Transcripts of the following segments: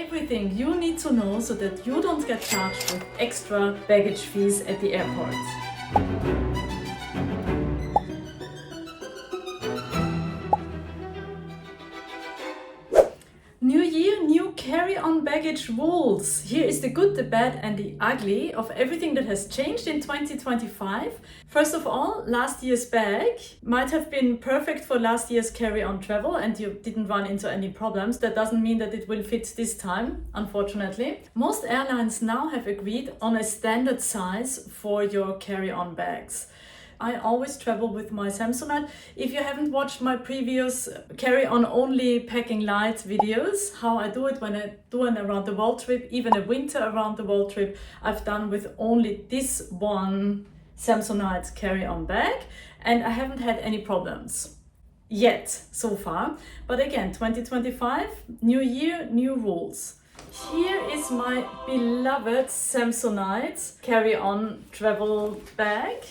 Everything you need to know so that you don't get charged with extra baggage fees at the airport. New year, new carry-on baggage rules. Here is the good, the bad and the ugly of everything that has changed in 2025. First of all, last year's bag might have been perfect for last year's carry-on travel and you didn't run into any problems. That doesn't mean that it will fit this time, unfortunately. Most airlines now have agreed on a standard size for your carry-on bags. I always travel with my Samsonite. If you haven't watched my previous carry-on only packing light videos, how I do it when I do an around the world trip, even a winter around the world trip, I've done with only this one Samsonite carry-on bag and I haven't had any problems yet so far. But again, 2025, new year, new rules. Here is my beloved Samsonite carry-on travel bag.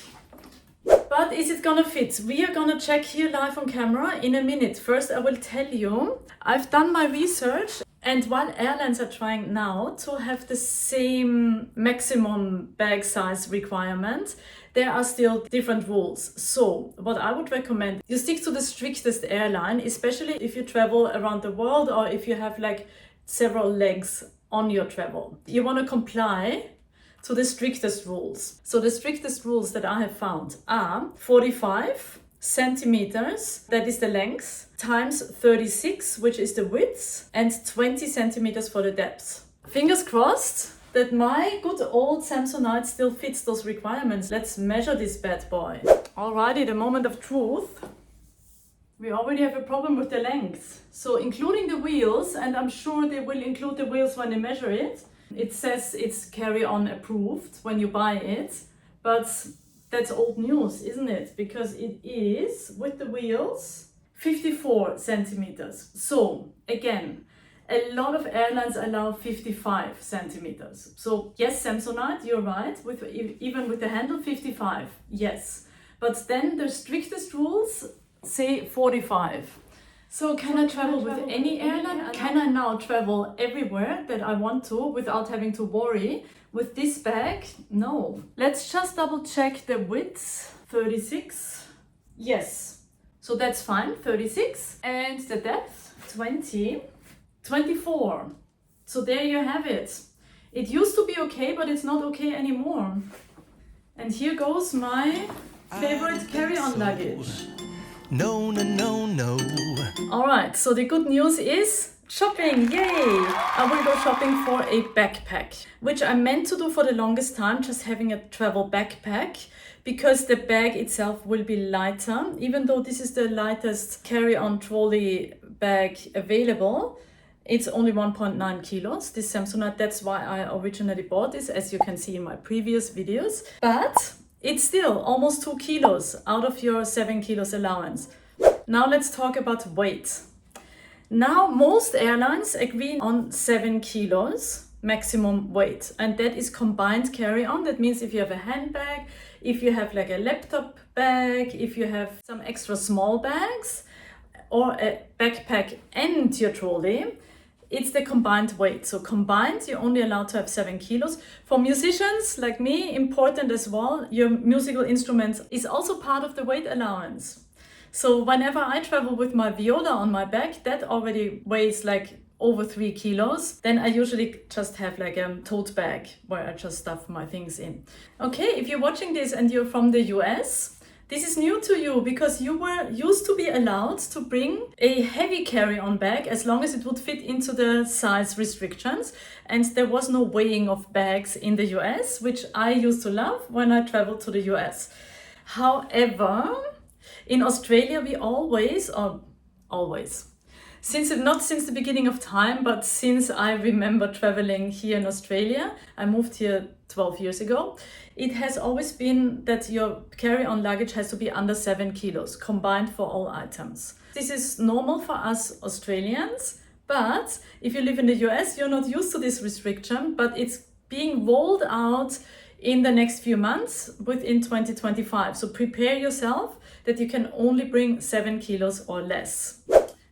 But is it gonna fit? We are gonna check here live on camera in a minute. First, I will tell you, I've done my research and while airlines are trying now to have the same maximum bag size requirement, there are still different rules. So what I would recommend, you stick to the strictest airline, especially if you travel around the world or if you have like several legs on your travel. You wanna comply to the strictest rules. So the strictest rules that I have found are 45 centimeters, that is the length, times 36, which is the width, and 20 centimeters for the depth. Fingers crossed that my good old Samsonite still fits those requirements. Let's measure this bad boy. Alrighty, the moment of truth. We already have a problem with the length. So including the wheels, and I'm sure they will include the wheels when they measure it, it says it's carry-on approved when you buy it, but that's old news, isn't it? Because it is, with the wheels, 54 centimeters. So again, a lot of airlines allow 55 centimeters. So yes, Samsonite, you're right, even with the handle 55, yes. But then the strictest rules say 45. So can I travel with any airline? Can I now travel everywhere that I want to without having to worry? With this bag, no. Let's just double check the width, 36. Yes, so that's fine, 36. And the depth, 20, 24. So there you have it. It used to be okay, but it's not okay anymore. And here goes my favorite carry-on luggage. No, no, no, no. Alright, so the good news is shopping, yay! I will go shopping for a backpack, which I meant to do for the longest time, just having a travel backpack, because the bag itself will be lighter. Even though this is the lightest carry-on trolley bag available, it's only 1.9 kilos, this Samsonite. That's why I originally bought this, as you can see in my previous videos. But it's still almost 2 kilos out of your 7 kilos allowance. Now let's talk about weight. Now most airlines agree on 7 kilos maximum weight, and that is combined carry-on. That means if you have a handbag, if you have like a laptop bag, if you have some extra small bags, or a backpack and your trolley, it's the combined weight. So combined, you're only allowed to have 7 kilos. For musicians like me, important as well, your musical instruments is also part of the weight allowance. So whenever I travel with my viola on my back, that already weighs like over 3 kilos. Then I usually just have like a tote bag where I just stuff my things in. Okay, if you're watching this and you're from the US, this is new to you because you were used to be allowed to bring a heavy carry-on bag as long as it would fit into the size restrictions. And there was no weighing of bags in the US, which I used to love when I traveled to the US. However, in Australia, we always, not since the beginning of time, but since I remember traveling here in Australia, I moved here 12 years ago, it has always been that your carry-on luggage has to be under 7 kilos, combined for all items. This is normal for us Australians, but if you live in the US, you're not used to this restriction, but it's being rolled out in the next few months within 2025. So prepare yourself that you can only bring 7 kilos or less.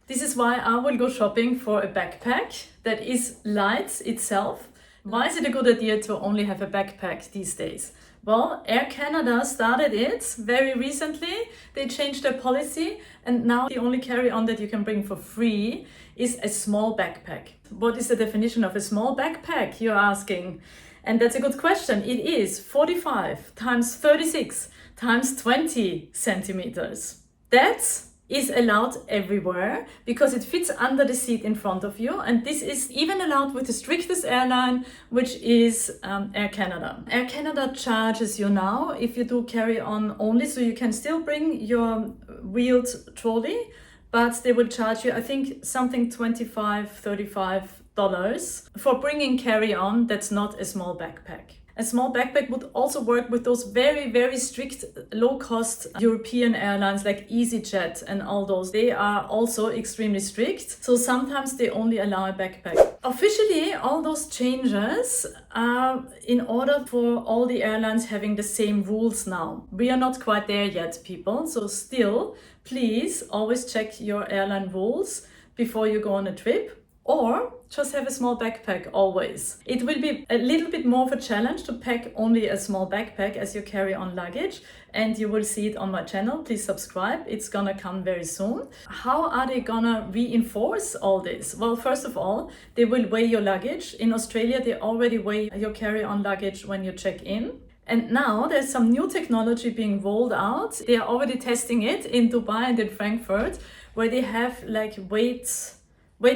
This is why I will go shopping for a backpack that is light itself. Why is it a good idea to only have a backpack these days? Well, Air Canada started it very recently. They changed their policy and now the only carry-on that you can bring for free is a small backpack. What is the definition of a small backpack, you're asking? And that's a good question. It is 45 times 36 times 20 centimeters. That is allowed everywhere because it fits under the seat in front of you, and this is even allowed with the strictest airline, which is Air Canada. Air Canada charges you now if you do carry on only, so you can still bring your wheeled trolley, but they will charge you, I think, something $25-35 for bringing carry on that's not a small backpack. A small backpack would also work with those very, very strict low-cost European airlines like easyJet and all those. They are also extremely strict, so sometimes they only allow a backpack. Officially, all those changes are in order for all the airlines having the same rules now. We are not quite there yet, people, so still, please always check your airline rules before you go on a trip. Or just have a small backpack always. It will be a little bit more of a challenge to pack only a small backpack as you carry on luggage, and you will see it on my channel. Please subscribe, it's gonna come very soon. How are they gonna reinforce all this? Well, first of all, they will weigh your luggage. In Australia, they already weigh your carry-on luggage when you check in. And now there's some new technology being rolled out. They are already testing it in Dubai and in Frankfurt, where they have like weight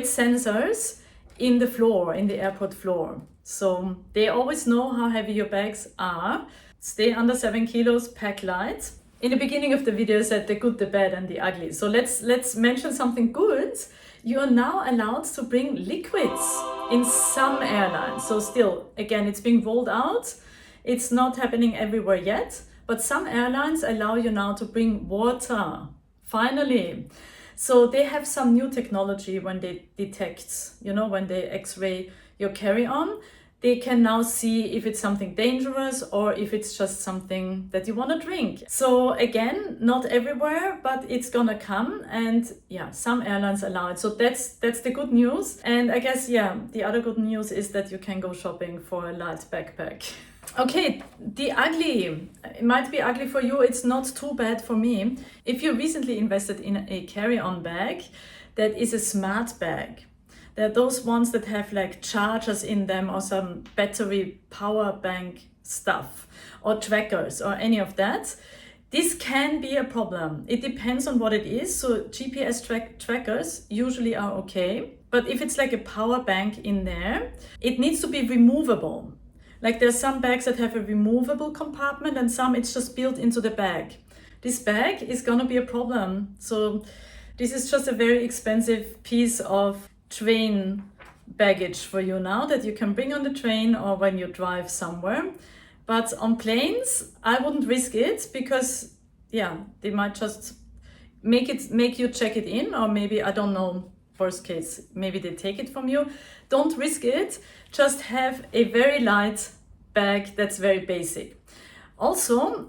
sensors in the floor, in the airport floor. So they always know how heavy your bags are. Stay under 7 kilos, pack light. In the beginning of the video I said the good, the bad and the ugly. So let's mention something good. You are now allowed to bring liquids in some airlines. So still, again, it's being rolled out. It's not happening everywhere yet, but some airlines allow you now to bring water. Finally. So they have some new technology when they detect, when they x-ray your carry-on, they can now see if it's something dangerous or if it's just something that you want to drink. So again, not everywhere, but it's gonna come, and yeah, some airlines allow it. So that's the good news. And I guess, yeah, the other good news is that you can go shopping for a light backpack. Okay, the ugly. It might be ugly for you, it's not too bad for me. If you recently invested in a carry-on bag that is a smart bag, there are those ones that have like chargers in them or some battery power bank stuff or trackers or any of that. This can be a problem. It depends on what it is. So GPS trackers usually are okay. But if it's like a power bank in there, it needs to be removable. Like there's some bags that have a removable compartment and some it's just built into the bag. This bag is gonna be a problem. So this is just a very expensive piece of train baggage for you now that you can bring on the train or when you drive somewhere. But on planes, I wouldn't risk it because, yeah, they might just make you check it in, or maybe, I don't know, worst case, maybe they take it from you. Don't risk it. Just have a very light bag that's very basic. Also,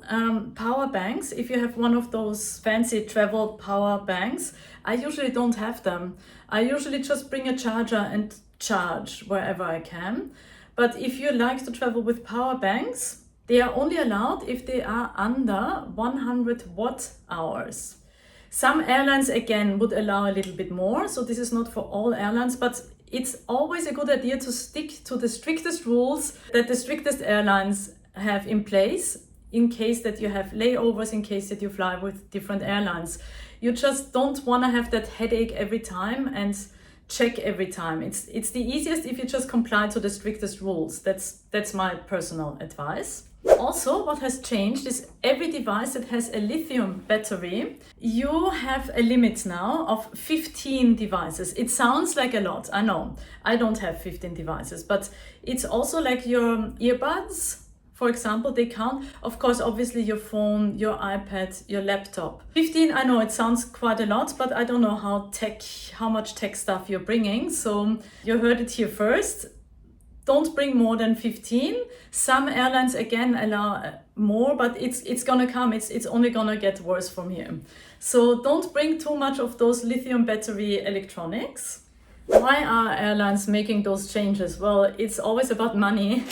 power banks, if you have one of those fancy travel power banks, I usually don't have them. I usually just bring a charger and charge wherever I can. But if you like to travel with power banks, they are only allowed if they are under 100 watt hours. Some airlines, again, would allow a little bit more. So this is not for all airlines, but it's always a good idea to stick to the strictest rules that the strictest airlines have in place in case that you have layovers, in case that you fly with different airlines. You just don't want to have that headache every time and check every time. It's the easiest if you just comply to the strictest rules. That's my personal advice. Also, what has changed is every device that has a lithium battery, you have a limit now of 15 devices. It sounds like a lot, I know. I don't have 15 devices, but it's also like your earbuds, for example, they count. Of course, obviously your phone, your iPad, your laptop. 15, I know it sounds quite a lot, but I don't know how much tech stuff you're bringing. So you heard it here first. don't bring more than 15. Some airlines again allow more, but it's gonna come. It's only gonna get worse from here. So don't bring too much of those lithium battery electronics. Why are airlines making those changes? Well, it's always about money.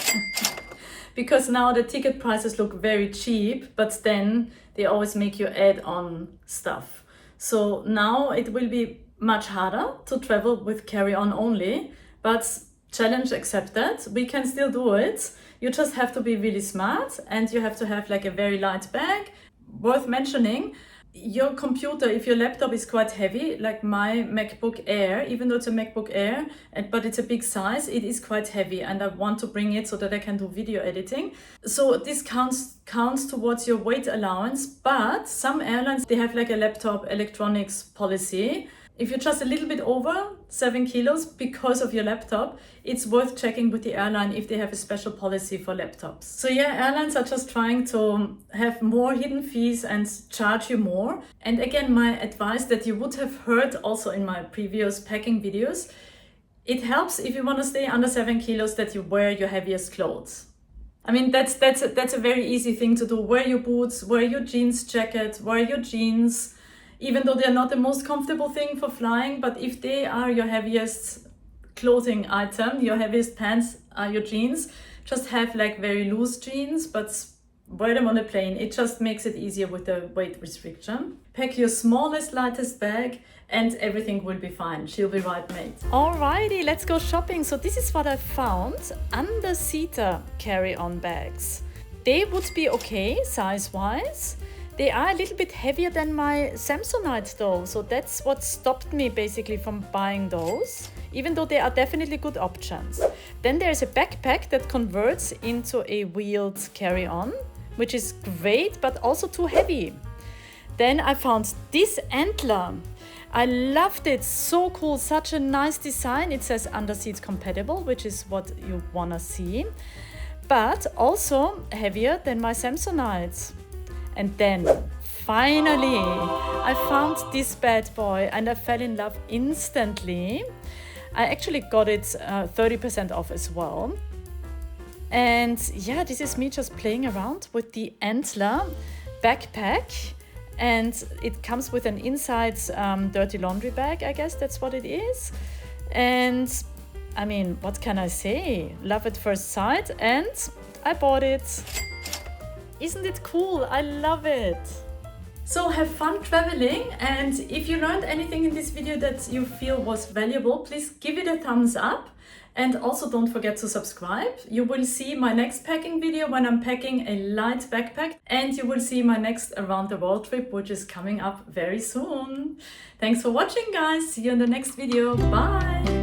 Because now the ticket prices look very cheap, but then they always make you add on stuff. So now it will be much harder to travel with carry-on only, but challenge accepted. We can still do it. You just have to be really smart, and you have to have like a very light bag. Worth mentioning, your computer, if your laptop is quite heavy, like my MacBook Air, even though it's a MacBook Air, but it's a big size, it is quite heavy, and I want to bring it so that I can do video editing. So this counts towards your weight allowance, but some airlines, they have like a laptop electronics policy. If you're just a little bit over 7 kilos because of your laptop, it's worth checking with the airline if they have a special policy for laptops. So yeah, airlines are just trying to have more hidden fees and charge you more. And again, my advice that you would have heard also in my previous packing videos, it helps if you want to stay under 7 kilos that you wear your heaviest clothes. I mean, that's a very easy thing to do. Wear your boots, wear your jeans jacket, wear your jeans, even though they're not the most comfortable thing for flying, but if they are your heaviest clothing item, your heaviest pants are your jeans, just have like very loose jeans, but wear them on a plane. It just makes it easier with the weight restriction. Pack your smallest, lightest bag and everything will be fine. She'll be right, mate. Alrighty, let's go shopping. So this is what I found. Under-seater carry-on bags. They would be okay size-wise. They are a little bit heavier than my Samsonite though, so that's what stopped me basically from buying those, even though they are definitely good options. Then there's a backpack that converts into a wheeled carry-on, which is great, but also too heavy. Then I found this antler. I loved it, so cool, such a nice design. It says under seat compatible, which is what you wanna see, but also heavier than my Samsonite. And then finally I found this bad boy and I fell in love instantly. I actually got it 30% off as well. And yeah, this is me just playing around with the Antler backpack, and it comes with an inside dirty laundry bag, I guess that's what it is. And I mean, what can I say? Love at first sight, and I bought it. Isn't it cool? I love it. So have fun traveling, and if you learned anything in this video that you feel was valuable, please give it a thumbs up, and also don't forget to subscribe. You will see my next packing video when I'm packing a light backpack, and you will see my next around the world trip, which is coming up very soon. Thanks for watching, guys. See you in the next video. Bye.